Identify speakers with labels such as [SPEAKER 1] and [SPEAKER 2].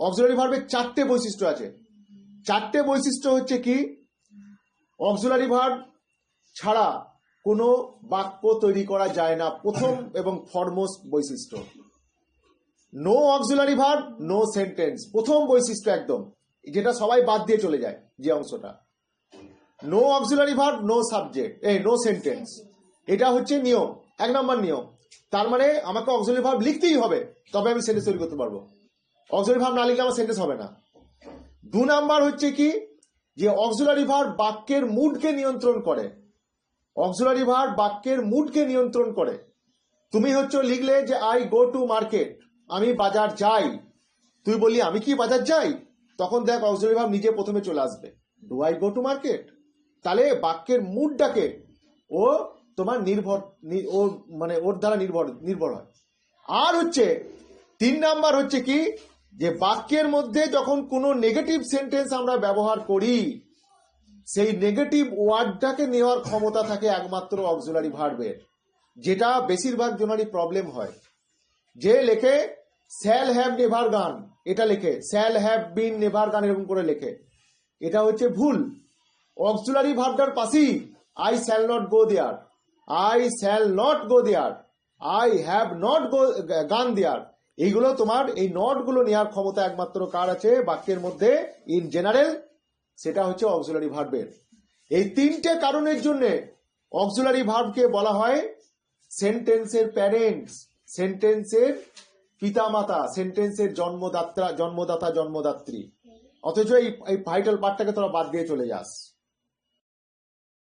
[SPEAKER 1] Auxiliary ভার্বের চারটে বৈশিষ্ট্য আছে। চারটে বৈশিষ্ট্য হচ্ছে কি, অক্সিলারি ভার্ব ছাড়া কোনো বাক্য তৈরি করা যায় না, প্রথম এবং ফরমোস্ট বৈশিষ্ট্য। No auxiliary verb no sentence, প্রথম বৈশিষ্ট্য একদম, যেটা সবাই বাদ দিয়ে চলে যায় যে অংশটা। No auxiliary verb no subject, no sentence, এটা হচ্ছে নিয়ম, 1 নম্বর নিয়ম। তার মানে আমাকে অক্সিলারি ভার্ব লিখতেই হবে, তবে আমি সেন্টেন্স তৈরি করতে পারবো। অক্সিলারি ভার্ব না লিখলে আমার সেন্টেন্স হবে না। 2 নাম্বার হচ্ছে কি, যে অক্সিলারি ভার্ব বাক্যের মুডকে নিয়ন্ত্রণ করে। অক্সিলারি ভার্ব বাক্যের মুডকে নিয়ন্ত্রণ করে। তুমি হচ্ছে লিখলে যে আই গো টু মার্কেট, আমি বাজার যাই, তুই বললি আমি কি বাজার যাই, তখন দেখ অক্সিলারি ভার্ব নিজে প্রথমে চলে আসবে, do I go to market. তাহলে বাক্যের মুডটাকে ও তোমার ওর দ্বারা নির্ভর হয়। আর হচ্ছে 3 নাম্বার হচ্ছে কি, যে বাক্যের মধ্যে যখন কোনো নেগেটিভ সেন্টেন্স আমরা ব্যবহার করি, সেই নেগেটিভ ওয়ার্ডটাকে নেওয়ার ক্ষমতা থাকে একমাত্র অক্সিলারি ভার্বের, যেটা বেশিরভাগ জনারই প্রবলেম হয়। যে লেখে শ্যাল হ্যাভ নেভার গান, এটা লেখে শ্যাল হ্যাভ বিন নেভার গান, এরকম করে লেখে, এটা হচ্ছে ভুল। অক্সিলারি ভার্বটার পাশেই I shall not go there, I shall not go there, I have not gone there, এইগুলো তোমার এই নট গুলো নেওয়ার ক্ষমতা একমাত্র কার আছে বাক্যের মধ্যে ইন জেনারেল, সেটা হচ্ছে অক্সিলারি ভার্বের। এই 3টে কারণের জন্য অক্সিলারি ভার্বকে বলা হয় সেন্টেন্সের প্যারেন্টস, সেন্টেন্সের পিতামাতা, সেন্টেন্সের জন্মদাতা জন্মদাত্রী। অথচ এই ভাইটাল পার্টটাকে তোরা বাদ দিয়ে চলে যাস।